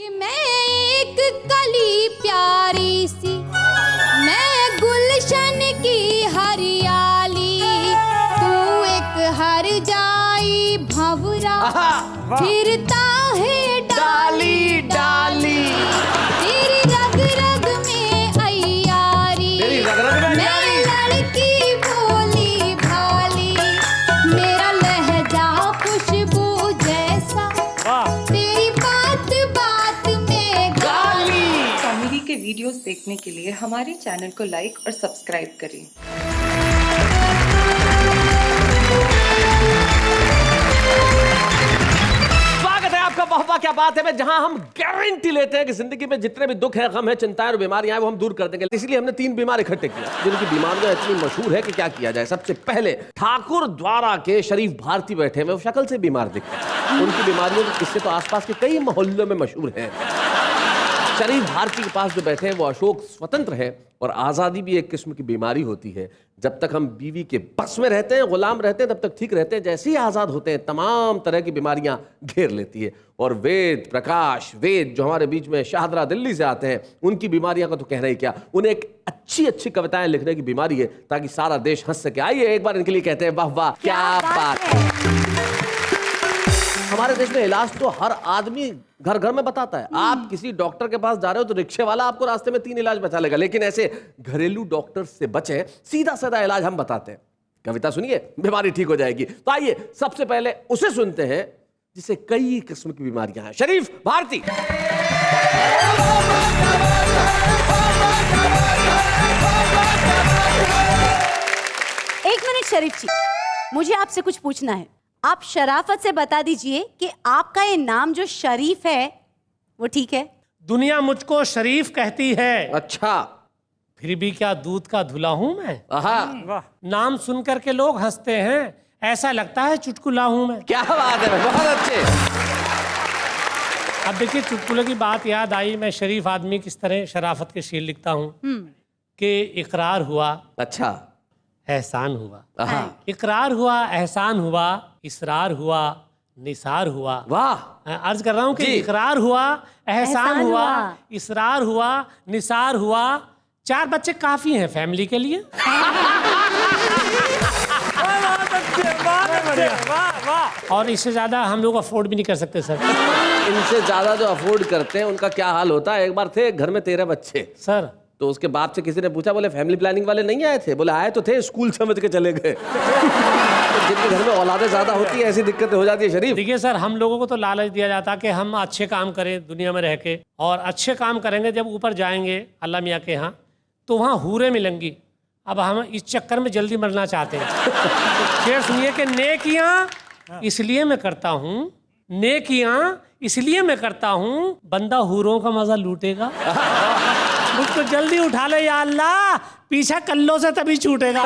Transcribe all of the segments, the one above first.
कि मैं एक कली प्यारी सी, मैं गुलशन की हरियाली, तू एक हर जाई भंवरा फिरता है डाली डाली, तेरी रग रग में अय्यारी, मैं लड़की भोली भाली, मेरा लहजा खुशबू जैसा, तेरी बात बात में गाली। कॉमेडी के वीडियोस देखने के लिए हमारे चैनल को लाइक और सब्सक्राइब करें। आपका वाह क्या बात है, जहां हम गारंटी लेते हैं कि जिंदगी में जितने भी दुख है, गम है, चिंताएं और बीमारियां हैं वो हम दूर कर देंगे। इसलिए हमने 3 बीमार इकट्ठे किया जिनकी बीमारियां इतनी मशहूर है कि क्या किया जाए। सबसे पहले ठाकुर द्वारा के शरीफ भारती बैठे हुए, वो शक्ल से बीमार दिखते हैं। उनकी बीमारियों इससे तो आसपास के कई मोहल्लों में मशहूर है। शरीफ भारती के पास जो बैठे हैं वो अशोक स्वतंत्र है, और आज़ादी भी एक किस्म की बीमारी होती है। जब तक हम बीवी के बस में रहते हैं, गुलाम रहते हैं, तब तक ठीक रहते हैं। जैसे ही आज़ाद होते हैं तमाम तरह की बीमारियां घेर लेती है। और वेद प्रकाश वेद जो हमारे बीच में शाहदरा दिल्ली से आते हैं, उनकी बीमारियां का तो कहना ही क्या। उन्हें एक अच्छी अच्छी कविताएं लिखने की बीमारी है ताकि सारा देश हंस सके। आइए एक बार इनके लिए कहते हैं वाह वाह क्या बात है। हमारे देश में इलाज तो हर आदमी घर घर में बताता है। आप किसी डॉक्टर के पास जा रहे हो तो रिक्शे वाला आपको रास्ते में 3 इलाज बता लेगा, लेकिन ऐसे घरेलू डॉक्टर से बचे, सीधा साधा इलाज हम बताते हैं। कविता सुनिए, बीमारी ठीक हो जाएगी। तो आइए सबसे पहले उसे सुनते हैं जिसे कई किस्म की बीमारियां हैं, शरीफ भारती। एक मिनट शरीफ जी, मुझे आपसे कुछ पूछना है। आप शराफत से बता दीजिए कि आपका ये नाम जो शरीफ है वो ठीक है? दुनिया मुझको शरीफ कहती है। अच्छा, फिर भी क्या दूध का धुला हूं मैं? वाह, नाम सुनकर के लोग हंसते हैं, ऐसा लगता है चुटकुला हूं मैं। क्या बात है, बहुत अच्छे। अब देखिए, चुटकुले की बात याद आई। मैं शरीफ आदमी किस तरह शराफत के शेर लिखता हूँ कि इकरार हुआ, अच्छा, एहसान हुआ, इकरार हुआ, एहसान हुआ, इसरार हुआ, निसार हुआ। वाह, अर्ज कर रहा हूँ कि इकरार हुआ, एहसान हुआ, इसरार हुआ, निसार हुआ। 4 बच्चे काफी हैं फैमिली के लिए। और इससे ज्यादा हम लोग अफोर्ड भी नहीं कर सकते सर। इनसे ज्यादा जो अफोर्ड करते हैं उनका क्या हाल होता है। एक बार थे घर में 13 बच्चे सर, तो उसके बाप से किसी ने पूछा, बोले फैमिली प्लानिंग वाले नहीं आए थे? बोले आए तो थे, स्कूल समझ के चले गए। तो जिनके घर में औलादें ज्यादा होती है ऐसी दिक्कतें हो जाती है। शरीफ देखिए सर, हम लोगों को तो लालच दिया जाता कि हम अच्छे काम करें दुनिया में रह के, और अच्छे काम करेंगे जब ऊपर जाएंगे अल्लाह मियाँ के यहाँ तो वहाँ हूरें मिलेंगी। अब हम इस चक्कर में जल्दी मरना चाहते हैं। शेर सुनिए कि नेकियाँ इसलिए मैं करता हूँ, नेकियाँ इसलिए मैं करता हूँ, बंदा हूरों का मजा लूटेगा। मुझको जल्दी उठा ले या अल्लाह, पीछा कल्लों से तभी छूटेगा।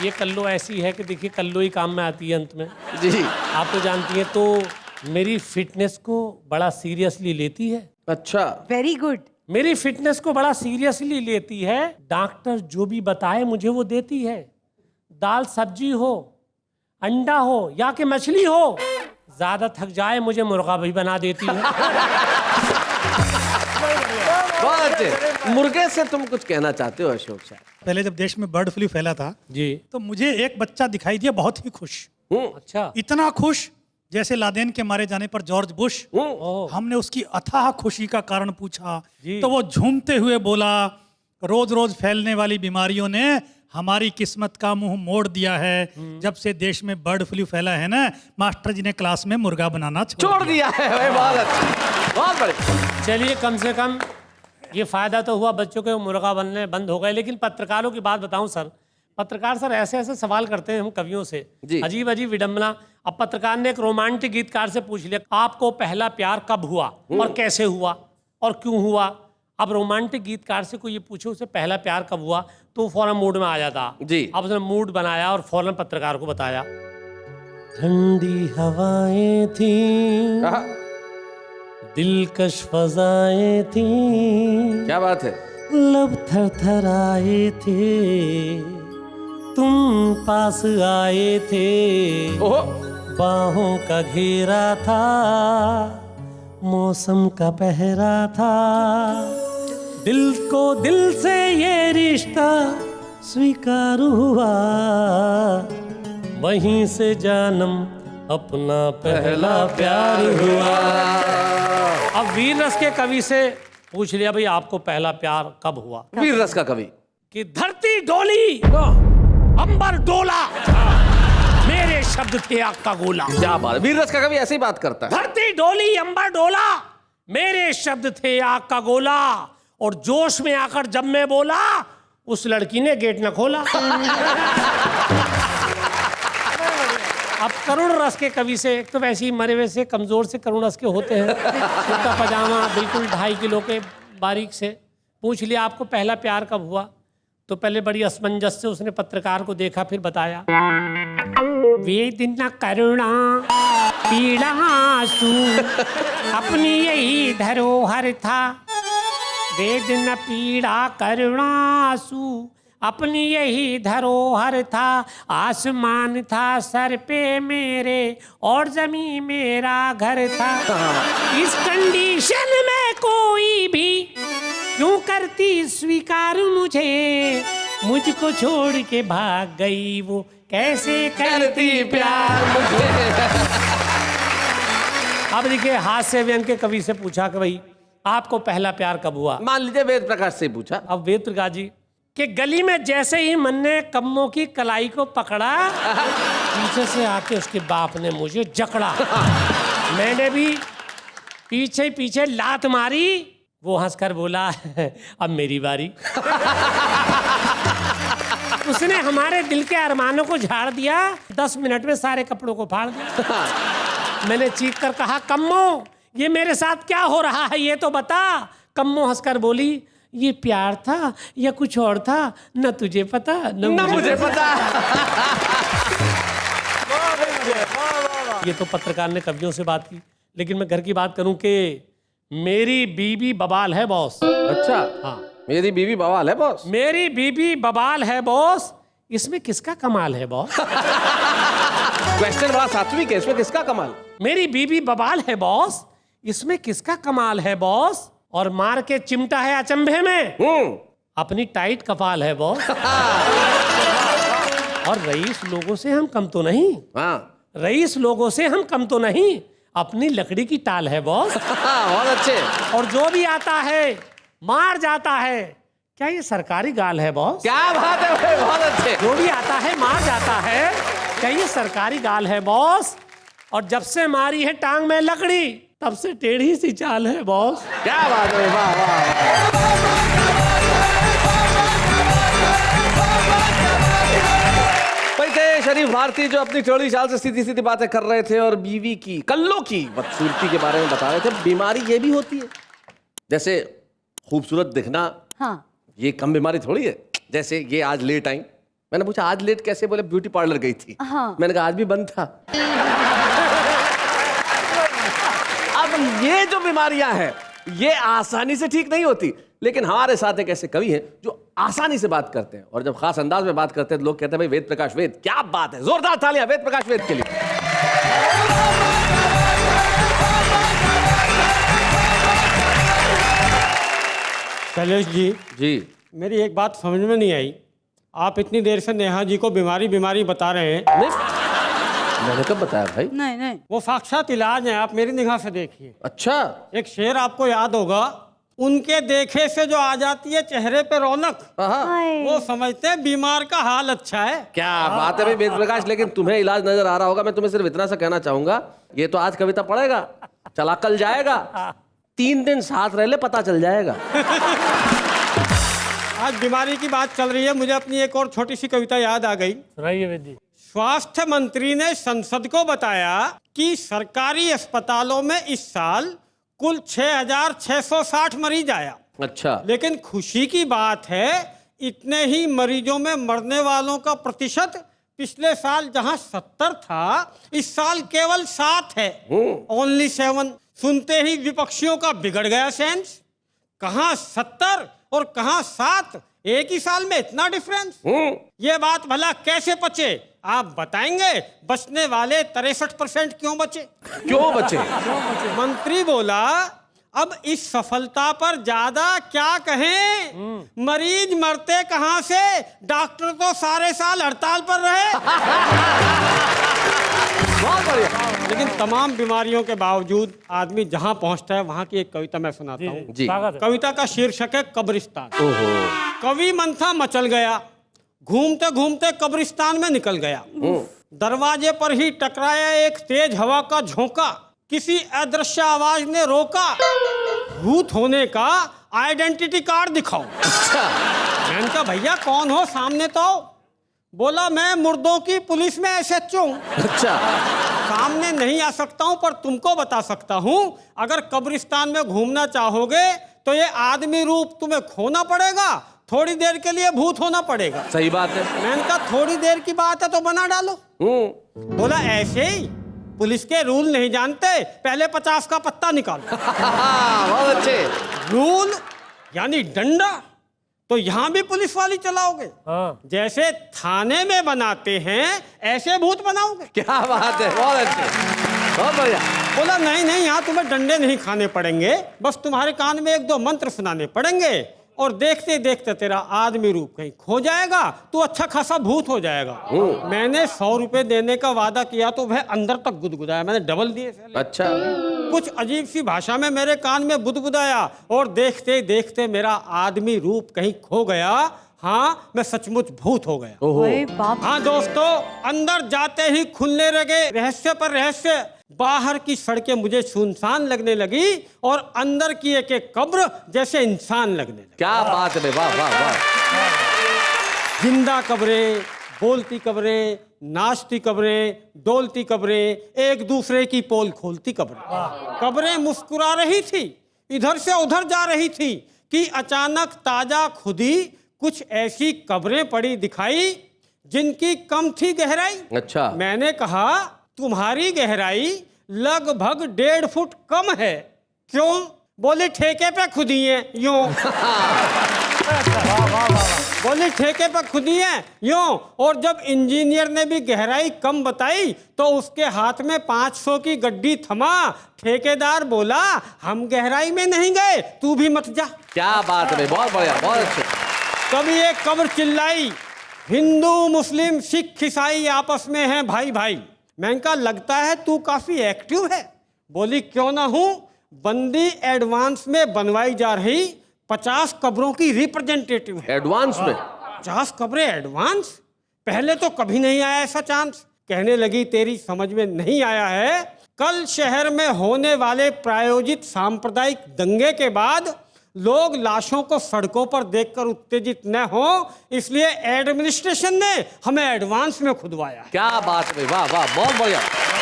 ये कल्लो ऐसी है कि देखिए, कल्लो ही काम में आती है अंत में जी, आप तो जानती हैं। तो मेरी फिटनेस को बड़ा सीरियसली लेती है। अच्छा, वेरी गुड। मेरी फिटनेस को बड़ा सीरियसली लेती है। डॉक्टर जो भी बताए मुझे वो देती है। दाल सब्जी हो, अंडा हो या कि मछली हो, ज्यादा थक जाए मुझे मुर्गा भी बना देती है। बहुत अच्छे। मुर्गे से तुम कुछ कहना चाहते हो अशोक साहब? पहले जब देश में बर्ड फ्लू फैला था जी, तो मुझे एक बच्चा दिखाई दिया बहुत ही खुश, अच्छा, इतना खुश जैसे लादेन के मारे जाने पर जॉर्ज बुश। हमने उसकी अथाह खुशी का कारण पूछा तो वो झूमते हुए बोला, रोज रोज फैलने वाली बीमारियों ने हमारी किस्मत का मुंह मोड़ दिया है। जब से देश में बर्ड फ्लू फैला है ना, मास्टर जी ने क्लास में मुर्गा बनाना छोड़ दिया है। बहुत अच्छा, बहुत बढ़िया। चलिए, कम से कम ये फायदा तो हुआ, बच्चों के मुर्गा बनने बंद हो गए। लेकिन पत्रकारों की बात बताऊं सर, पत्रकार सर ऐसे ऐसे सवाल करते हैं हम कवियों से, अजीब अजीब विडंबना। अब पत्रकार ने एक रोमांटिक गीतकार से पूछ लिया, आपको पहला प्यार कब हुआ और कैसे हुआ और क्यों हुआ। अब रोमांटिक गीतकार से कोई ये पूछे उसे पहला प्यार कब हुआ, तो फौरन मूड में आ जाता जी। अब उसने मूड बनाया और फौरन पत्रकार को बताया, ठंडी हवाएं थी, दिलकश फजाएं थी, क्या बात है, लब थरथराए थे, तुम पास आए थे, बाहों का घेरा था, मौसम का पहरा था, दिल को दिल से ये रिश्ता स्वीकार हुआ, वहीं से जानम अपना पहला प्यार हुआ। अब वीर रस के कवि से पूछ लिया भाई आपको पहला प्यार कब हुआ? वीर रस का कवि। कि धरती डोली अंबर डोला, मेरे शब्द थे आग का गोला। क्या बात है, वीर रस का कवि ऐसे ही बात करता है। धरती डोली अंबर डोला, मेरे शब्द थे आग का गोला, और जोश में आकर जब मैं बोला उस लड़की ने गेट न खोला। अब करुण रस के कवि से, एक तो वैसे ही मरे हुए से कमजोर से करुण रस के होते हैं, उनका पजामा बिल्कुल 2.5 किलो के बारीक से, पूछ लिया आपको पहला प्यार कब हुआ? तो पहले बड़ी असमंजस से उसने पत्रकार को देखा, फिर बताया वेदना करुणा पीड़ा आंसू अपनी यही धरोहर था, वेदना पीड़ा करुणा आंसू अपनी यही धरोहर था, आसमान था सर पे मेरे और जमीन मेरा घर था, इस कंडीशन में कोई भी क्यों करती स्वीकार मुझे, मुझको छोड़ के भाग गई वो कैसे करती प्यार मुझे। अब देखिए हास्य व्यंग के कवि से पूछा कि भाई आपको पहला प्यार कब हुआ? मान लीजिए वेद प्रकाश से पूछा। अब वेद प्रकाश जी कि गली में जैसे ही मन ने कम्मों की कलाई को पकड़ा, पीछे से आके उसके बाप ने मुझे जकड़ा, मैंने भी पीछे पीछे लात मारी, वो हंसकर बोला अब मेरी बारी। उसने हमारे दिल के अरमानों को झाड़ दिया, 10 मिनट में सारे कपड़ों को फाड़ दिया। मैंने चीख कर कहा कम्मो ये मेरे साथ क्या हो रहा है ये तो बता। कम्मो हंसकर बोली ये प्यार था या कुछ और था, न तुझे पता न मुझे पता। ये तो पत्रकार ने कवियों से बात की, लेकिन मैं घर की बात करूं कि मेरी बीबी बवाल है बॉस। अच्छा हाँ, मेरी बीवी बवाल है बॉस। मेरी बीबी बवाल है बॉस, इसमें किसका कमाल है बॉस? क्वेश्चन बड़ा सात्विक है, इसमें किसका कमाल? मेरी बीबी बवाल है बॉस, इसमें किसका कमाल है बॉस? और मार के चिमटा है अचंभे में, अपनी टाइट कपाल है बॉस। और रईस लोगों से हम कम तो नहीं, हाँ रईस लोगों से हम कम तो नहीं, अपनी लकड़ी की टाल है बॉस। बहुत अच्छे। और जो भी आता है मार जाता है, क्या ये सरकारी गाल है बॉस? क्या बात है भाई, बहुत अच्छे। जो भी आता है मार जाता है, क्या ये सरकारी गाल है बॉस? और जब से मारी है टांग में लकड़ी, तब से टेढ़ी सी चाल है बॉस। क्या बात है, वाह वाह। थे शरीफ भारती जो अपनी टेढ़ी चाल से सीधी सीधी बातें कर रहे थे और बीवी की कल्लों की बदसूरती के बारे में बता रहे थे। बीमारी ये भी होती है, जैसे खूबसूरत दिखना, हाँ ये कम बीमारी थोड़ी है। जैसे ये आज लेट आई, मैंने पूछा आज लेट कैसे? बोले ब्यूटी पार्लर गई थी। हाँ। मैंने कहा आज भी बंद था। अब ये जो बीमारियां हैं ये आसानी से ठीक नहीं होती, लेकिन हमारे साथ एक ऐसे कवि हैं जो आसानी से बात करते हैं, और जब खास अंदाज में बात करते हैं तो लोग कहते हैं भाई वेद प्रकाश वेद, क्या बात है। जोरदार तालियां वेद प्रकाश वेद के लिए। शैलेश जी, जी मेरी एक बात समझ में नहीं आई। आप इतनी देर से नेहा जी को बीमारी बीमारी बता रहे हैं। नहीं, मैंने कब बताया भाई? नहीं नहीं वो साक्षात इलाज है, आप मेरी निगाह से देखिए। अच्छा, एक शेर आपको याद होगा, उनके देखे से जो आ जाती है चेहरे पे रौनक, हाय। वो समझते हैं बीमार का हाल अच्छा है। क्या बात है भाई वेद प्रकाश। लेकिन तुम्हें इलाज नजर आ रहा होगा। मैं तुम्हें सिर्फ इतना सा कहना चाहूंगा, ये तो आज कविता पढ़ेगा, चला कल जाएगा, 3 दिन साथ रह ले पता चल जाएगा। आज बीमारी की बात चल रही है, मुझे अपनी एक और छोटी सी कविता याद आ गई। सुनाइए वेद जी। स्वास्थ्य मंत्री ने संसद को बताया कि सरकारी अस्पतालों में इस साल कुल 6,660 मरीज आया। अच्छा, लेकिन खुशी की बात है, इतने ही मरीजों में मरने वालों का प्रतिशत पिछले साल जहां 70 था, इस साल केवल 7 है। ओनली 7। सुनते ही विपक्षियों का बिगड़ गया सेंस। कहां 70 और कहां 7, एक ही साल में इतना डिफरेंस। ये बात भला कैसे पचे? आप बताएंगे बचने वाले 63% क्यों बचे? क्यों बचे? मंत्री बोला अब इस सफलता पर ज्यादा क्या कहें, मरीज मरते कहां से, डॉक्टर तो सारे साल हड़ताल पर रहे। बहुत बढ़िया। लेकिन तमाम बीमारियों के बावजूद आदमी जहां पहुंचता है वहां की एक कविता मैं सुनाता हूँ। जी। स्वागत है। कविता का शीर्षक है कब्रिस्तान। ओहो। कवि मंथा मचल गया, घूमते घूमते कब्रिस्तान में निकल गया। दरवाजे पर ही टकराया एक तेज हवा का झोंका, किसी अदृश्य आवाज ने रोका, भूत होने का आइडेंटिटी कार्ड दिखाओ। अच्छा। मैंने कहा भैया कौन हो, सामने तो आओ। बोला मैं मुर्दों की पुलिस में SHO हूं। अच्छा। सामने नहीं आ सकता हूं पर तुमको बता सकता हूं, अगर कब्रिस्तान में घूमना चाहोगे तो ये आदमी रूप तुम्हें खोना पड़ेगा, थोड़ी देर के लिए भूत होना पड़ेगा। सही बात है। मैंने कहा थोड़ी देर की बात है तो बना डालो। बोला ऐसे ही, पुलिस के रूल नहीं जानते, पहले 50 का पत्ता निकालो। बहुत अच्छे। रूल यानी डंडा, तो यहाँ भी पुलिस वाली चलाओगे? हाँ। जैसे थाने में बनाते हैं ऐसे भूत बनाओगे? क्या बात है, बहुत अच्छे, बहुत बढ़िया। बोला नहीं नहीं, यहाँ तुम्हें डंडे नहीं खाने पड़ेंगे, बस तुम्हारे कान में 1-2 मंत्र सुनाने पड़ेंगे और देखते देखते तेरा आदमी रूप कहीं खो जाएगा, तू अच्छा खासा भूत हो जाएगा। मैंने 100 रुपए देने का वादा किया तो वह अंदर तक गुदगुदाया, मैंने डबल दिए। अच्छा। कुछ अजीब सी भाषा में मेरे कान में बुदबुदाया और देखते देखते मेरा आदमी रूप कहीं खो गया। हाँ, मैं सचमुच भूत हो गया। ओए बाप। हाँ दोस्तों, अंदर जाते ही खुलने लगे रहस्य पर रहस्य। बाहर की सड़कें मुझे सुनसान लगने लगी और अंदर की एक एक कब्र जैसे इंसान लगने लगी। क्या बात है, वाह वाह वाह। जिंदा कब्रें, बोलती कब्रें, नाचती कब्रें, डोलती कब्रें, एक दूसरे की पोल खोलती कब्रें। कब्रें मुस्कुरा रही थी, इधर से उधर जा रही थी कि अचानक ताजा खुदी कुछ ऐसी कब्रें पड़ी दिखाई जिनकी कम थी गहराई। अच्छा। मैंने कहा तुम्हारी गहराई लगभग 1.5 फुट कम है। क्यों? बोले ठेके पे खुदी है यूं। बोले ठेके पे खुदी है यूं। और जब इंजीनियर ने भी गहराई कम बताई तो उसके हाथ में 500 की गड्डी थमा। ठेकेदार बोला हम गहराई में नहीं गए, तू भी मत जा। क्या बात है, बहुत बढ़िया, बहुत अच्छे। कभी एक कब्र चिल्लाई, हिंदू मुस्लिम सिख ईसाई आपस में हैं भाई भाई। मैंने कहा लगता है तू काफी एक्टिव है। बोली क्यों ना हूं, बंदी एडवांस में बनवाई जा रही 50 कब्रों की रिप्रेजेंटेटिव है। एडवांस में 50 कब्रें एडवांस? पहले तो कभी नहीं आया ऐसा चांस। कहने लगी तेरी समझ में नहीं आया है, कल शहर में होने वाले प्रायोजित सांप्रदायिक दंगे के बाद लोग लाशों को सड़कों पर देखकर उत्तेजित न हो, इसलिए एडमिनिस्ट्रेशन ने हमें एडवांस में खुदवाया। क्या बात है, वाह वाह, बहुत बढ़िया,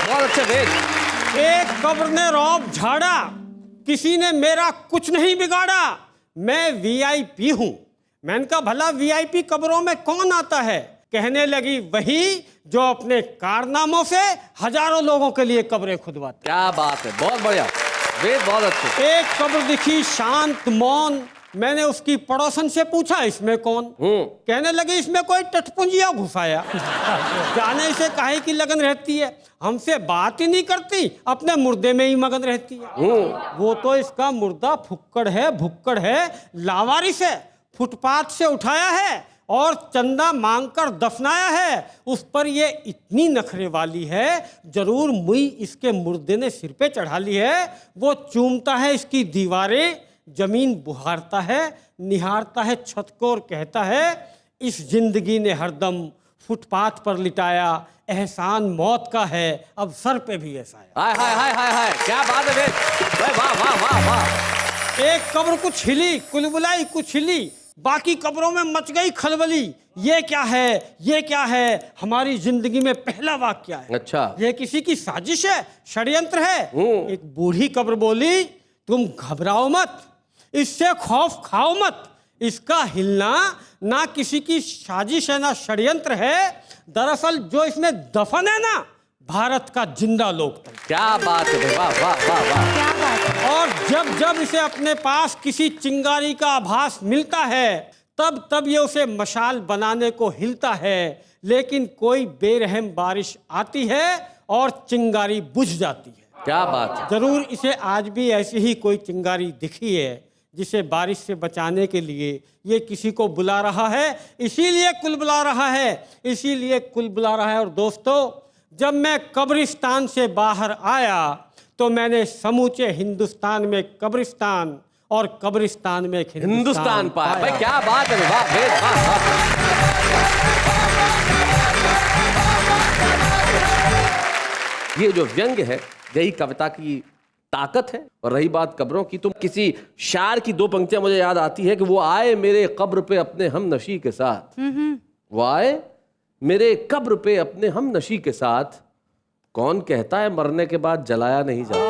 बहुत अच्छे वेद। एक कब्र ने रौब झाड़ा, किसी ने मेरा कुछ नहीं बिगाड़ा, मैं VIP हूं। मैंने कहा भला VIP कब्रों में कौन आता है? कहने लगी वही जो अपने कारनामों से हजारों लोगों के लिए कब्रें खुदवाते। क्या बात है, बहुत बढ़िया वेद, बहुत अच्छे। एक कब्र दिखी शांत मौन। मैंने उसकी पड़ोसन से पूछा इसमें कौन? कहने लगे इसमें कोई टटपुंजिया घुसाया। जाने से काहे की लगन रहती है, हमसे बात ही नहीं करती, अपने मुर्दे में ही मगन रहती है। वो तो इसका मुर्दा फुक्कड़ है, भुक्कड़ है, लावारिस है, फुटपाथ से उठाया है और चंदा मांगकर दफनाया है। उस पर ये इतनी नखरे वाली है, जरूर मुई इसके मुर्दे ने सिर पे चढ़ा ली है। वो चूमता है इसकी दीवारें, जमीन बुहारता है, निहारता है छत को और कहता है इस जिंदगी ने हरदम फुटपाथ पर लिटाया, एहसान मौत का है, अब सर पे भी ऐसा है। हाय हाय हाय हाय हाय, क्या बात है वेद, वाह वाह वाह वाह। एक कब्र कुछ हिली, कुलबुलाई कुछ हिली, बाकी कब्रों में मच गई खलबली। ये क्या है, ये क्या है? हमारी जिंदगी में पहला वाकया है। अच्छा। ये किसी की साजिश है, षड्यंत्र है। एक बूढ़ी कब्र बोली तुम घबराओ मत, इससे खौफ खाओ मत, इसका हिलना ना किसी की साजिश है ना षड्यंत्र है। दरअसल जो इसमें दफन है ना, भारत का जिंदा लोकतंत्र। क्या बात है, वाह वाह वाह वाह। क्या बात है। और जब जब इसे अपने पास किसी चिंगारी का आभास मिलता है तब तब ये उसे मशाल बनाने को हिलता है, लेकिन कोई बेरहम बारिश आती है और चिंगारी बुझ जाती है। क्या बात है। जरूर इसे आज भी ऐसी ही कोई चिंगारी दिखी है जिसे बारिश से बचाने के लिए ये किसी को बुला रहा है, इसीलिए कुल बुला रहा है, इसीलिए कुल बुला रहा है। और दोस्तों, जब मैं कब्रिस्तान से बाहर आया तो मैंने समूचे हिंदुस्तान में कब्रिस्तान और कब्रिस्तान में एक हिंदुस्तान पाया। भाई क्या बात है, वाह भाई, वाह, वाह। ये जो व्यंग है, यही कविता की ताकत है। और रही बात कब्रों की, तो किसी शायर की दो पंक्तियां मुझे याद आती है कि वो आए मेरे कब्र पे अपने हम नशी के साथ, वो आए मेरे कब्र पे अपने हम नशी के साथ, कौन कहता है मरने के बाद जलाया नहीं जाता।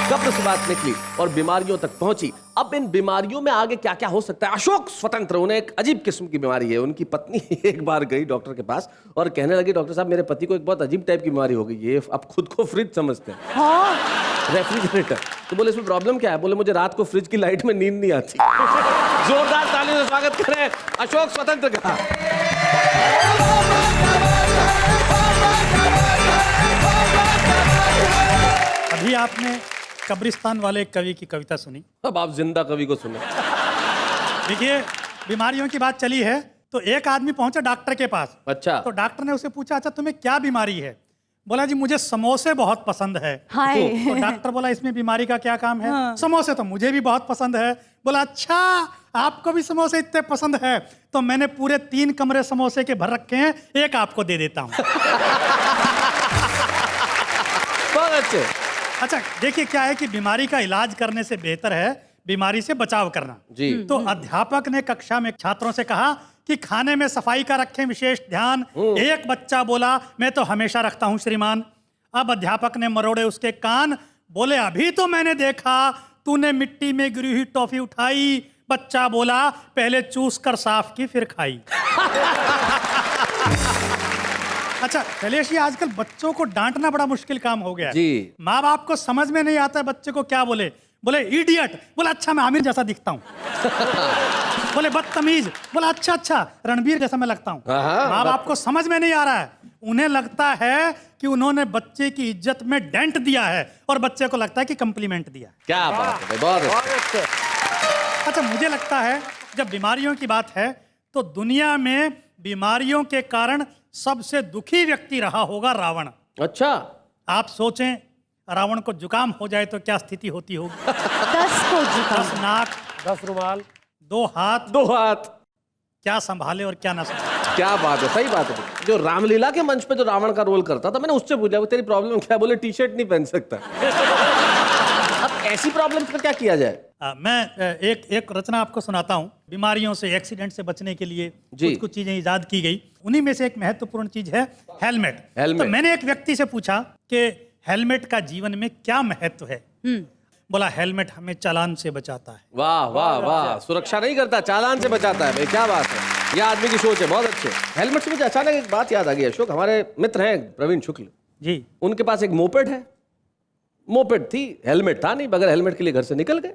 कब्र से बात निकली और बीमारियों तक पहुंची। अब इन बीमारियों में आगे क्या क्या हो सकता है। अशोक स्वतंत्र, उन्हें एक अजीब किस्म की बीमारी है। उनकी पत्नी एक बार गई डॉक्टर के पास और कहने लगी, डॉक्टर साहब मेरे पति को एक बहुत अजीब टाइप की बीमारी हो गई, ये अब खुद को फ्रिज समझते हैं, रेफ्रिजरेटर। तो बोले इसमें प्रॉब्लम क्या है? बोले मुझे रात को फ्रिज की लाइट में नींद नहीं आती। जोरदार तालियों से स्वागत करें अशोक स्वतंत्र का। अभी आपने कब्रिस्तान वाले एक कवि की कविता सुनी। अब आप जिंदा कवि को सुने। देखिए, बीमारियों की बात चली है तो एक आदमी पहुंचा डॉक्टर के पास। अच्छा। तो डॉक्टर ने उसे पूछा, अच्छा तुम्हें क्या बीमारी है? बोला जी मुझे समोसे बहुत पसंद है। हाय। तो डॉक्टर बोला इसमें बीमारी का क्या काम है? समोसे तो मुझे भी बहुत पसंद है। बोला अच्छा, आपको भी समोसे इतने पसंद है तो मैंने पूरे 3 कमरे समोसे के भर रखे हैं, एक आपको दे देता हूँ। बहुत अच्छे। अच्छा देखिए, क्या है कि बीमारी का इलाज करने से बेहतर है बीमारी से बचाव करना जी। तो अध्यापक ने कक्षा में छात्रों से कहा कि खाने में सफाई का रखें विशेष ध्यान। एक बच्चा बोला मैं तो हमेशा रखता हूं श्रीमान। अब अध्यापक ने मरोड़े उसके कान, बोले अभी तो मैंने देखा तूने मिट्टी में गिरी हुई टॉफी उठाई। बच्चा बोला पहले चूस कर साफ की फिर खाई। अच्छा शैलेश जी, आजकल बच्चों को डांटना बड़ा मुश्किल काम हो गया है। जी। माँ बाप को समझ में नहीं आता है बच्चे को क्या बोले। बोले इडियट, बोला अच्छा मैं आमिर जैसा दिखता हूँ। बोले बदतमीज, बोला अच्छा अच्छा रणबीर जैसा मैं लगता हूँ। माँ बाप को समझ में नहीं आ रहा है, उन्हें लगता है कि उन्होंने बच्चे की इज्जत में डेंट दिया है और बच्चे को लगता है कि कंप्लीमेंट दिया। क्या बात है, बहुत अच्छे। अच्छा मुझे लगता है जब बीमारियों की बात है तो दुनिया में बीमारियों के कारण सबसे दुखी व्यक्ति रहा होगा रावण। अच्छा। आप सोचें रावण को जुकाम हो जाए तो क्या स्थिति होती होगी। 10 को जुकाम, 10 नाक, 10 रुमाल, 2 हाथ, 2 हाथ, क्या संभाले और क्या ना संभाले। क्या बात है, सही बात है। जो रामलीला के मंच पे जो रावण का रोल करता था, मैंने उससे पूछा तेरी प्रॉब्लम क्या? बोले टी शर्ट नहीं पहन सकता। अब ऐसी प्रॉब्लम पर क्या किया जाए? मैं एक रचना आपको सुनाता हूँ। बीमारियों से, एक्सीडेंट से बचने के लिए जी। कुछ चीजें ईजाद की गई। उन्हीं में से एक महत्वपूर्ण चीज है हेलमेट। हेलमेट। तो मैंने एक व्यक्ति से पूछा कि हेलमेट का जीवन में क्या महत्व है। बोला हेलमेट हमें चालान से बचाता है। वाह वाह वाह, सुरक्षा नहीं करता, चालान से बचाता है। भाई क्या बात है, ये आदमी की सोच है, बहुत अच्छे। हेलमेट से मुझे अचानक एक बात याद आ गई अशोक। हमारे मित्र हैं प्रवीण शुक्ल जी, उनके पास एक मोपेड है। मोपेड थी, हेलमेट था नहीं, बगैर हेलमेट के लिए घर से निकल गए।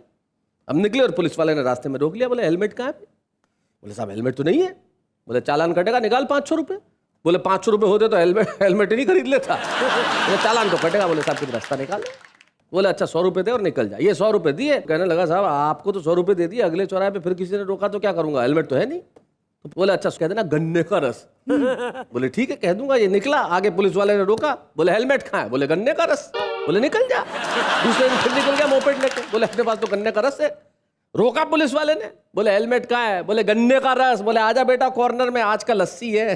अब निकले और पुलिस वाले ने रास्ते में रोक लिया। बोले हेलमेट कहाँ है? बोले साहब हेलमेट तो नहीं है। बोले चालान कटेगा, निकाल 500 रुपये। बोले 500 रुपये होते तो हेलमेट ही नहीं खरीद लेता। बोले चालान तो कटेगा। बोले साहब कुछ रास्ता निकाल। बोले अच्छा 100 रुपये दे और निकल जाए। ये 100 रुपये दिए। कहने लगा साहब आपको तो 100 रुपये दे दिए, अगले चौराहे पे फिर किसी ने रोका तो क्या करूंगा, हेलमेट तो है नहीं। तो बोले अच्छा कह देना गन्ने का रस। बोले ठीक है कह दूंगा। ये निकला, आगे पुलिस वाले ने रोका। बोले हेलमेट कहाँ है? बोले गन्ने का रस। बोले निकल जा। दूसरे दिन फिर निकल गया मोपेड लेके। बोले अपने पास तो गन्ने का रस है। रोका पुलिस वाले ने। बोले हेलमेट कहाँ है? बोले गन्ने का रस। बोले आजा बेटा कॉर्नर में, आज का लस्सी है।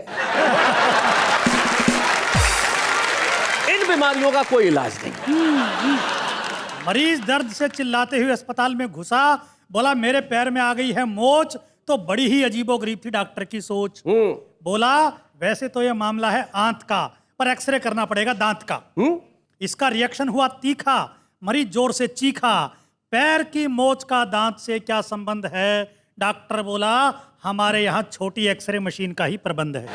इन बीमारियों का कोई इलाज नहीं। मरीज दर्द से चिल्लाते हुए अस्पताल में घुसा। बोला मेरे पैर में आ गई है मोच। तो बड़ी ही अजीबोगरीब थी डॉक्टर की सोच। बोला वैसे तो ये मामला है आंत का, पर एक्सरे करना पड़ेगा दांत का। इसका रिएक्शन हुआ तीखा। मरीज जोर से चीखा, पैर की मोच का दांत से क्या संबंध है? डॉक्टर बोला हमारे यहाँ छोटी एक्सरे मशीन का ही प्रबंध है।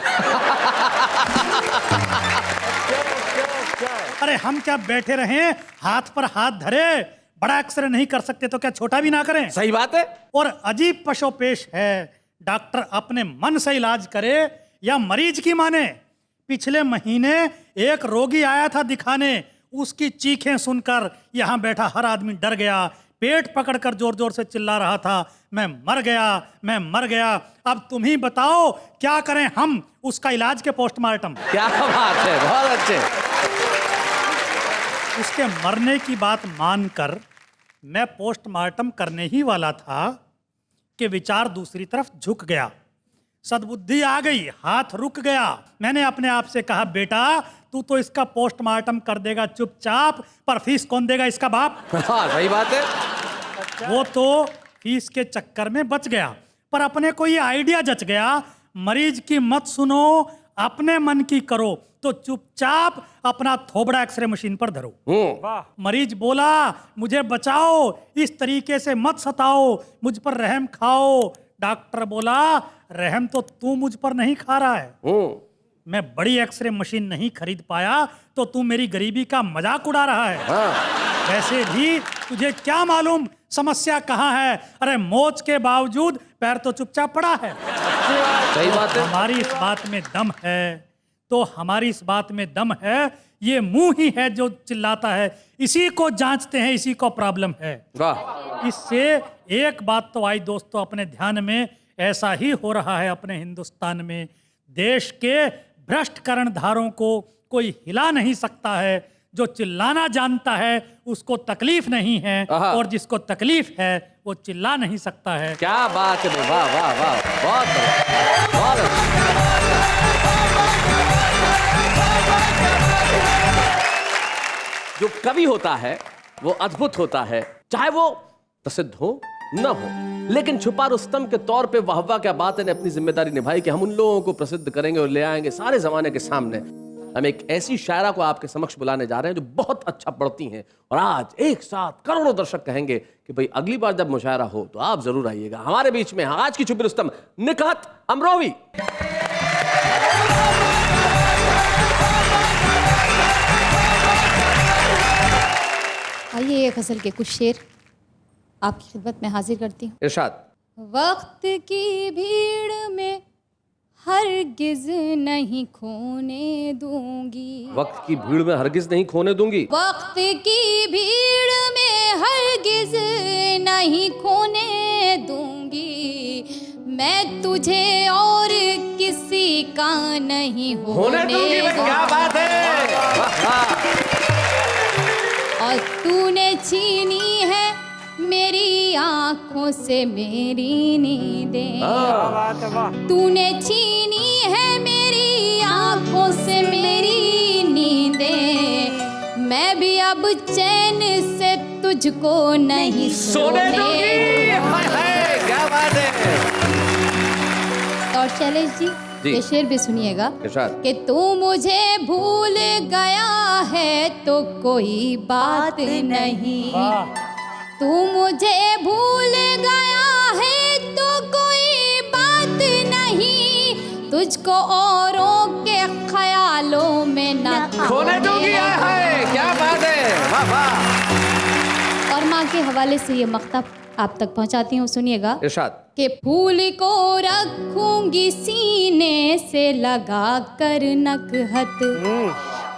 अरे हम क्या बैठे रहे हाथ पर हाथ धरे? बड़ा एक्सरे नहीं कर सकते तो क्या छोटा भी ना करें? सही बात है। और अजीब पशोपेश है, डॉक्टर अपने मन से इलाज करे या मरीज की माने। पिछले महीने एक रोगी आया था दिखाने, उसकी चीखें सुनकर यहाँ बैठा हर आदमी डर गया, पेट पकड़कर जोर जोर से चिल्ला रहा था, मैं मर गया, मैं मर गया। अब तुम ही बताओ क्या करें हम उसका इलाज के पोस्टमार्टम। क्या बात है, बहुत अच्छे। उसके मरने की बात मानकर मैं पोस्टमार्टम करने ही वाला था कि विचार दूसरी तरफ झुक गया, सद्बुद्धि आ गई, हाथ रुक गया। मैंने अपने आप से कहा, बेटा तू तो इसका पोस्टमार्टम कर देगा चुपचाप, पर फीस कौन देगा इसका बाप? हाँ सही बात है। वो तो फीस के चक्कर में बच गया, पर अपने को ये आइडिया जच गया, मरीज की मत सुनो, अपने मन की करो। तो चुपचाप अपना थोबड़ा एक्सरे मशीन पर धरो। मरीज बोला, मुझे बचाओ, इस तरीके से मत सताओ, मुझ पर रहम खाओ। डॉक्टर बोला, रहम तो तू मुझ पर नहीं खा रहा है, मैं बड़ी एक्सरे मशीन नहीं खरीद पाया तो तू मेरी गरीबी का मजाक उड़ा रहा है। वैसे भी तुझे क्या मालूम समस्या कहाँ है? अरे मोच के बावजूद पैर तो चुपचाप पड़ा है। सही बात है। हमारी इस बात में दम है, तो हमारी इस बात में दम है। ये मुंह ही है जो चिल्लाता है, इसी को जांचते हैं, इसी को प्रॉब्लम है। वाह। इससे एक बात तो आई दोस्तों अपने ध्यान में, ऐसा ही हो रहा है अपने हिंदुस्तान में। देश के भ्रष्ट कर्णधारों को कोई हिला नहीं सकता है। जो चिल्लाना जानता है उसको तकलीफ नहीं है, और जिसको तकलीफ है वो चिल्ला नहीं सकता है। क्या बात है, वाह वाह वाह, बहुत बढ़िया, बहुत अच्छा। जो कवि होता है वो अद्भुत होता है, चाहे वो प्रसिद्ध हो न हो, लेकिन छुपा रुस्तम के तौर पे वाहवा क्या बात है ने अपनी जिम्मेदारी निभाई कि हम उन लोगों को प्रसिद्ध करेंगे और ले आएंगे सारे जमाने के सामने। हम एक ऐसी शायरा को आपके समक्ष बुलाने जा रहे हैं जो बहुत अच्छा पढ़ती हैं, और आज एक साथ करोड़ों दर्शक कहेंगे कि भाई अगली बार जब मुशायरा हो तो आप जरूर आइएगा। हमारे बीच में आज की छुपी रुस्तम निकहत अमरोवी। आइए, ये गज़ल के कुछ शेर आपकी खिदमत में हाजिर करती हूँ। इरशाद। वक्त की भीड़ में हरगिज नहीं खोने दूंगी, वक्त की भीड़ में हरगिज नहीं खोने दूंगी, वक्त की भीड़ में हरगिज नहीं खोने दूंगी, मैं तुझे और किसी का नहीं होने दूंगी। क्या बात है, वाह वाह। और तूने छीनी है मेरी आंखों से मेरी नींदें, तूने छीनी है मेरी आंखों से मेरी नींदें, मैं भी अब चैन से तुझको नहीं सोने दूंगी। हाय हाय, क्या बात है। और शैलेश जी, ये शेर भी सुनिएगा कि तू मुझे भूल गया है तो कोई बात नहीं, तू मुझे भूल गया है तो कोई बात नहीं, तुझको औरों के ख्यालों में न खोने दूंगी। है क्या बात है, वाह वाह। और माँ के हवाले से ये मक्ता आप तक पहुँचाती हूँ, सुनिएगा। इरशाद। कि फूल को रखूंगी सीने से लगा कर नकहत,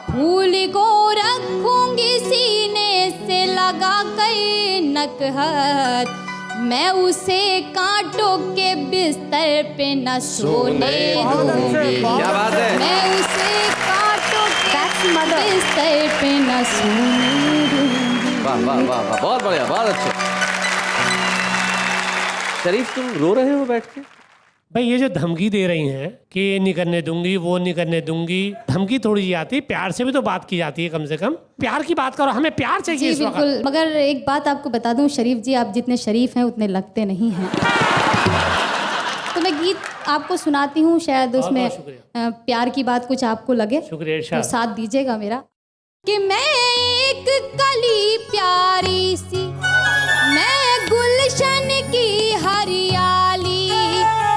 फूल को रखूंगी सीने से लगा कर नकहत, मैं उसे कांटों के बिस्तर पे न सोने दूंगी, क्या बात है। मैं उसे कांटों के बिस्तर पे न सोने दूंगी। वाह वाह वाह वाह, बहुत बढ़िया, बहुत अच्छे। शरीफ, तुम रो रहे हो बैठ के? भाई ये जो धमकी दे रही हैं कि ये नहीं करने दूंगी, वो नहीं करने दूंगी, धमकी थोड़ी सी आती है, प्यार से भी तो बात की जाती है। कम से कम प्यार की बात करो, हमें प्यार चाहिए जी इस वक्त। बिल्कुल, मगर एक बात आपको बता दूं शरीफ जी, आप जितने शरीफ हैं उतने लगते नहीं हैं। तो मैं गीत आपको सुनाती हूँ, शायद उसमें प्यार की बात कुछ आपको लगे, शुक्रिया, तो साथ दीजिएगा मेरा। कि मैं एक कली प्यारी सी, मैं गुलशन की हरियाली,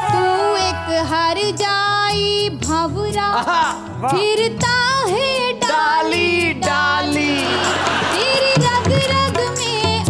तू एक हर जाई भंवरा फिरता है डाली डाली, तेरी रग रग में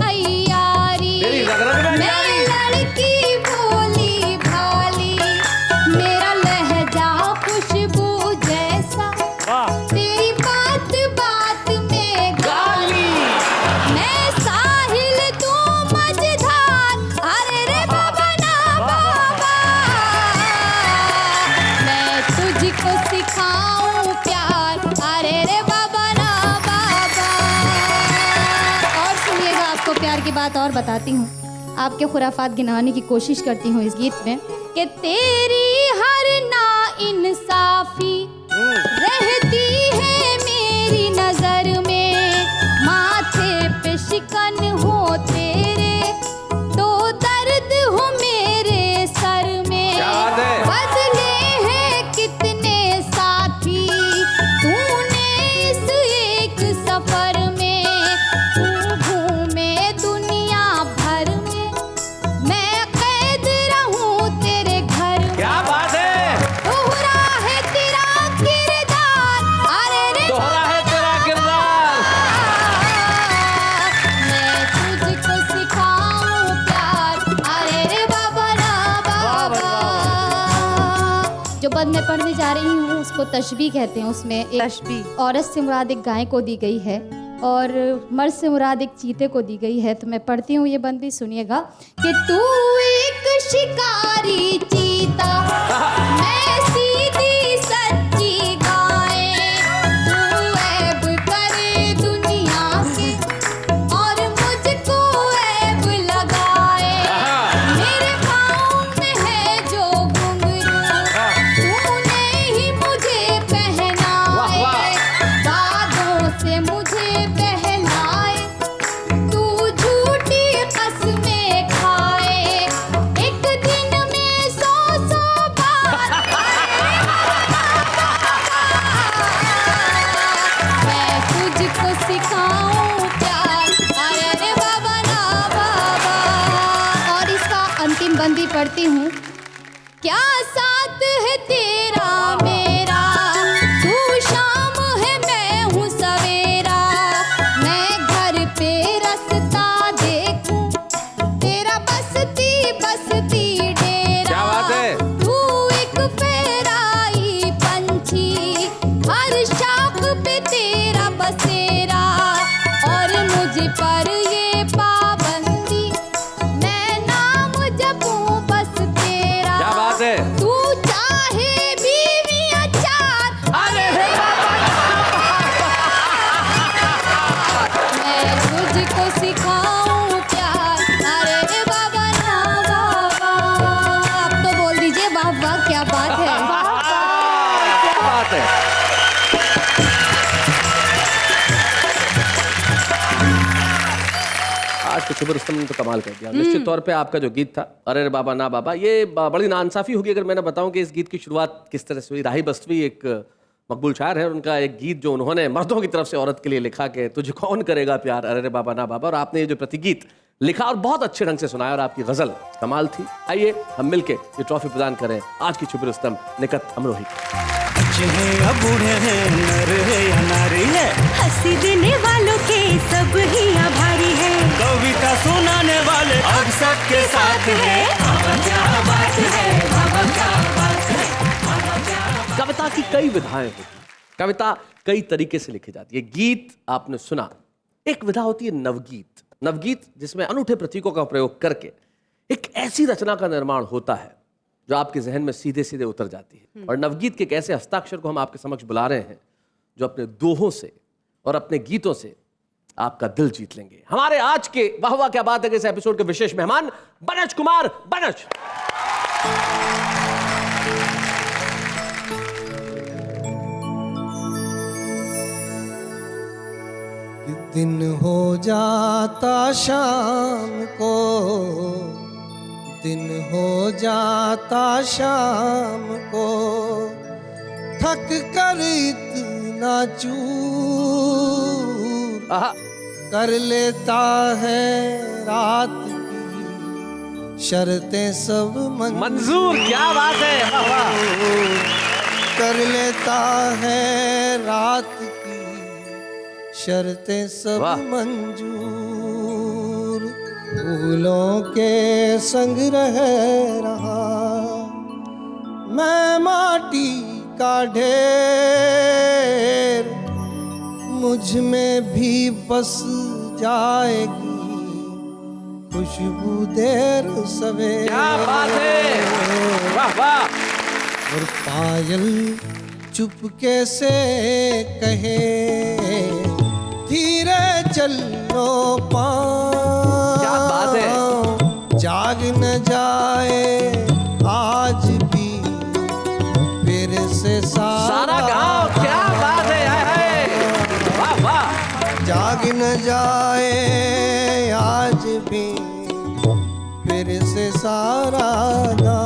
बात और बताती हूँ, आपके खुराफात गिनाने की कोशिश करती हूँ इस गीत में कि तेरी हर ना इंसाफी रहती है मेरी नजर में, माथे पे शिकन हो तेरे तो दर्द हो मेरे सर में, बदले हैं कितने साथी तूने इस एक सफर में, तू घूमे दुनिया भर में, मैं कैद रहूं तेरे घर में। क्या बात है, दोहरा है तेरा किरदार, अरे रे दोहरा है तेरा किरदार। मैं तुझको सिखाऊं प्यार, अरे रे बाबा ना बाबा। जो बंद मैं पढ़ने जा रही हूँ उसको तशबीह कहते हैं। उसमें एक तशबीह। औरत से मुराद एक गाय को दी गई है और मर्द से मुराद एक चीते को दी गई है। तो मैं पढ़ती हूँ, ये बंद भी सुनिएगा कि तू एक शिकारी चीता, मैं सीधी सच्ची गाय, तू ऐब करे दुनिया के और मुझको ऐब लगाए, मेरे पाँव में है जो घुंघरू तूने ही मुझे पहनाए, बादों से मुझे बहलाए, तू झूठी कसमें खाए, एक दिन में 100 बार मैं तुझको सिखाऊं प्यार, अरे रे बाबा ना बाबा। और इसका अंतिम बंदी पढ़ती हूँ, क्या साथ है तेरा मेरा, तू शाम है मैं हूँ सवेरा, मैं घर पे रास्ता देखूं तेरा बसती बसती डेरा। क्या बात है? तू एक फेराई पंछी, हर शाख पे तेरा बसेरा, और मुझ पर ये पाबंदी, मैं नाम जपूं बस तेरा। क्या बात है? तू चाहे बीवी अचार, अरे रे मैं तुझको सिखाऊं प्यार, अरे रे बाबा ना बाबा। आप तो बोल दीजिए वाह वाह, क्या बात है। क्या बात है। आज तो शुभ रुस्तम ने तो कमाल कर दिया। निश्चित तौर पे आपका जो गीत था अरे रे बाबा ना बाबा, ये बड़ी नाइंसाफी होगी अगर मैंने बताऊं कि इस गीत की शुरुआत किस तरह से हुई। राही बस्तवी एक मकबूल शायर है और उनका एक गीत जो उन्होंने मर्दों की तरफ से औरत के लिए लिखा कि तुझे कौन करेगा प्यार अरे रे बाबा ना बाबा, और आपने ये जो प्रतिगीत लिखा और बहुत अच्छे ढंग से सुनाया और आपकी गजल कमाल थी। आइए हम मिलके ये ट्रॉफी प्रदान करें आज की शुभ रुस्तम निकत अमरोही को। बच्चे हैं या बूढ़े हैं, नर है या नारी है, हंसी देने वालों के सब ही आभारी है, कविता सुनाने वाले अब सबके साथ है। क्या बात है, क्या बात है। कविता की कई विधाएं होती हैं, कविता कई तरीके से लिखी जाती है। गीत आपने सुना, एक विधा होती है नवगीत। नवगीत जिसमें अनूठे प्रतीकों का प्रयोग करके एक ऐसी रचना का निर्माण होता है जो आपके जहन में सीधे सीधे उतर जाती है। और नवगीत के एक ऐसे हस्ताक्षर को हम आपके समक्ष बुला रहे हैं जो अपने दोहों से और अपने गीतों से आपका दिल जीत लेंगे। हमारे आज के वाह वाह क्या बात है कि इस एपिसोड के विशेष मेहमान बनज कुमार बनज। दिन हो जाता शाम को, दिन हो जाता शाम को, थक कर इतना चूर कर लेता है रात की शर्तें सब मंजूर। क्या बात है, वाह वाह। कर लेता है रात की शर्तें सब मंजूर, फूलों के संग रह रहा मैं माटी का ढेर, मुझ में भी बस जाएगी खुशबू देर सवेर। क्या बात है, वाह वाह। और पायल चुपके से कहे धीरे चलो पाँव, क्या न जाए आज भी फिर से सारा गांव, क्या बात है, हाय हाय, वाह वाह। जाग न जाए आज भी फिर से सारा गाँव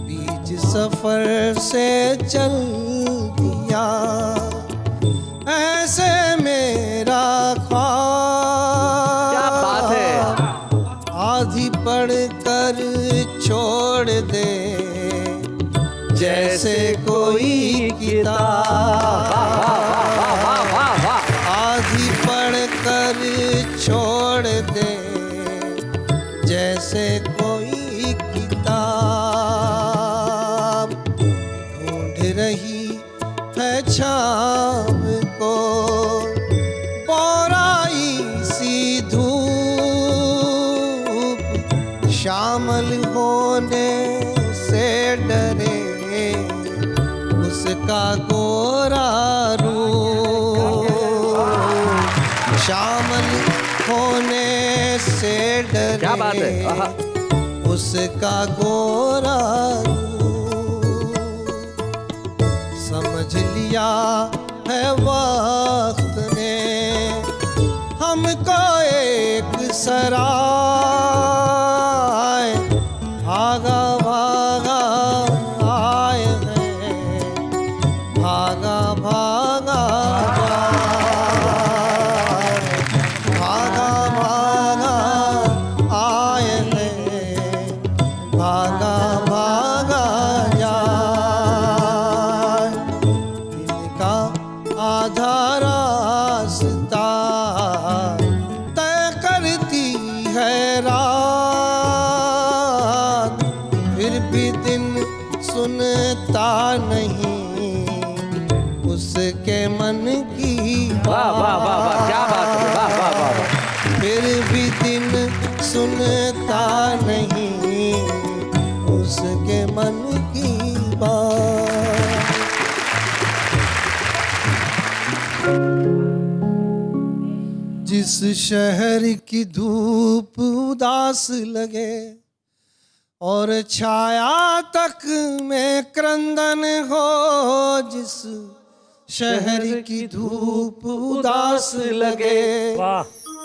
बीच सफर से चल दिया ऐसे मेरा ख्वाब। क्या बात है। आधी पढ़ कर छोड़ दे जैसे कोई किताब। आधी पढ़ कर छोड़ दे जैसे कोई किताब। ढूंढ रही है छाँव को पौराई सी धूप। शामिल होने से डरे उसका गोरा रूप। शामिल होने से डरे, क्या बात है, आहा। उसका गोरा रूप। समझ लिया है वक्त ने हमको एक सराय। भागा भागा आए हैं, भागा भागा जाए। भागा भागा आए हैं, भागा भागा जाए। दिल का आधा रास्ता तय करती है रात। फिर भी दिन सुनता नहीं उसके मन की वाह वाह वाह वाह, क्या बात है, वाह वाह वाह वाह। फिर भी दिन सुनता नहीं उसके मन की बात। जिस शहर की धूप उदास लगे और छाया तक में क्रंदन हो। जिस शहर की धूप उदास लगे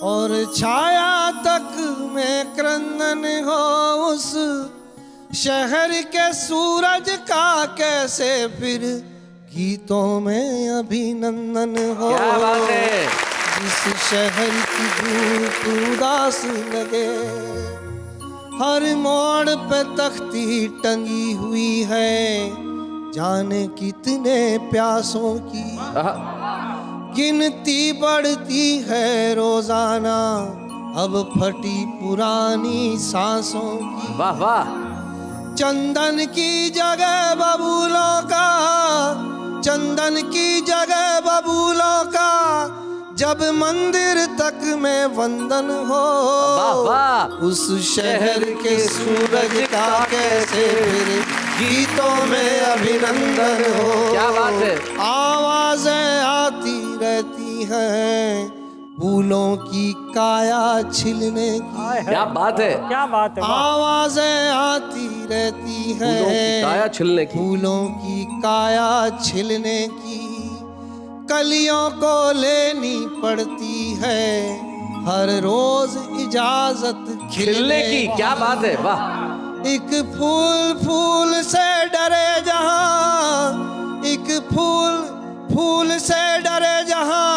और छाया तक में क्रंदन हो। उस शहर के सूरज का कैसे फिर गीतों में अभिनंदन हो। क्या बात है। जिस शहर की धूप उदास लगे हर मोड़ पे तख्ती टंगी हुई है जाने कितने प्यासों की। गिनती बढ़ती है रोजाना अब फटी पुरानी सांसों की। वाह वाह। चंदन की जगह बबूलों का, चंदन की जगह बबूलों का जब मंदिर तक में वंदन हो। वाह वाह। उस शहर के सूरज का कैसे फिर गीतों में अभिनंदन हो। क्या बात है। आवाजें आती रहती हैं फूलों की काया छिलने की। क्या बात है, क्या बात है। आवाजें आती रहती हैं फूलों की काया छिलने की। फूलों की काया छिलने की। कलियों को लेनी पड़ती है हर रोज इजाजत खिलने की। क्या बात है, वाह। एक फूल फूल से डरे जहां, एक फूल फूल से डरे जहां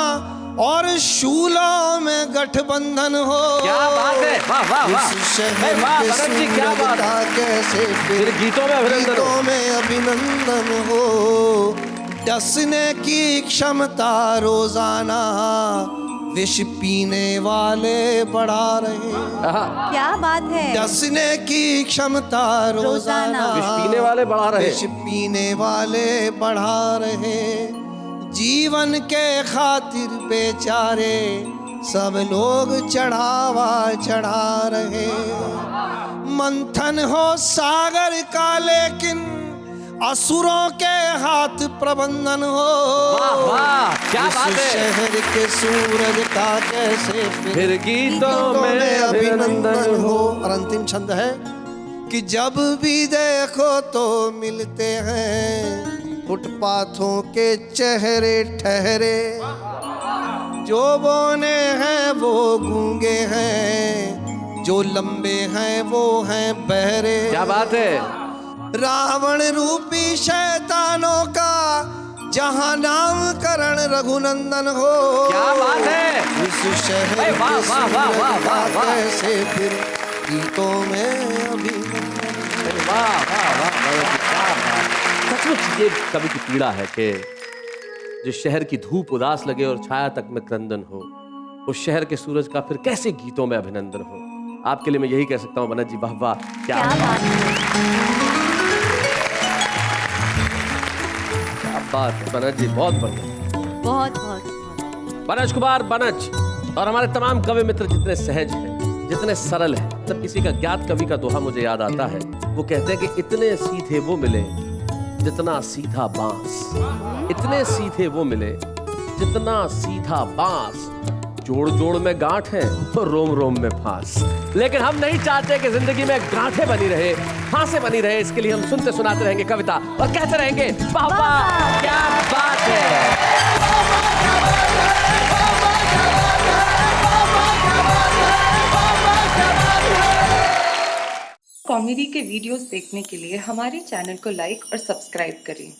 और शूलों में गठबंधन हो। क्या बात है, वाह वाह वाह। इस शहर वाह के भरत जी, क्या बात सूरज का कैसे फिर गीतों में अभिनंदन हो। गीतों में अभिनंदन हो। डसने की क्षमता रोजाना विष पीने वाले बढ़ा रहे। क्या बात है। डसने की क्षमता रोजाना विष पीने वाले बढ़ा रहे। विष पीने वाले बढ़ा रहे। जीवन के खातिर बेचारे सब लोग चढ़ावा चढ़ा रहे। मंथन हो सागर का लेकिन असुरों के हाथ प्रबंधन हो। वाह वाह, क्या क्या बात है। शहर के सूरज का कैसे फिर गीतों में अभिनंदन हो। और अंतिम छंद है कि जब भी देखो तो मिलते हैं फुटपाथों के चेहरे ठहरे, जो बोने हैं वो गूंगे हैं, जो लंबे हैं वो हैं बहरे। क्या बात है। रावण रूपी शैतानों का जहां नामकरण रघुनंदन हो। क्या बात है। इस शहर अरे वाह, के वाह, वाह, सूरज वाह, वाह, का वाह। कैसे फिर गीतों में अभिनंदन। वाह वाह वाह वाह, क्या बात। सचमुच ये कवि की पीड़ा है कि जिस शहर की धूप उदास लगे और छाया तक में क्रंदन हो, उस शहर के सूरज का फिर कैसे गीतों में अभिनंदन हो। आपके लिए मैं यही कह सकता हूँ बनत जी, वाह वाह, क्या बात है बनत जी, बहुत बढ़िया। बहुत बहुत बनज कुमार बनज और हमारे तमाम कवि मित्र जितने सहज हैं, जितने सरल हैं। तब किसी का ज्ञात कवि का दोहा मुझे याद आता है, वो कहते हैं कि इतने सीधे वो मिले जितना सीधा बांस, इतने सीधे वो मिले जितना सीधा बांस, जोड़ जोड़ में गांठ है तो रोम रोम में फांस। लेकिन हम नहीं चाहते कि जिंदगी में गांठें बनी रहे, फांसें बनी रहे। इसके लिए हम सुनते सुनाते रहेंगे कविता और कहते रहेंगे वाह वाह, क्या बात है। कॉमेडी के वीडियोस देखने के लिए हमारे चैनल को लाइक और सब्सक्राइब करें।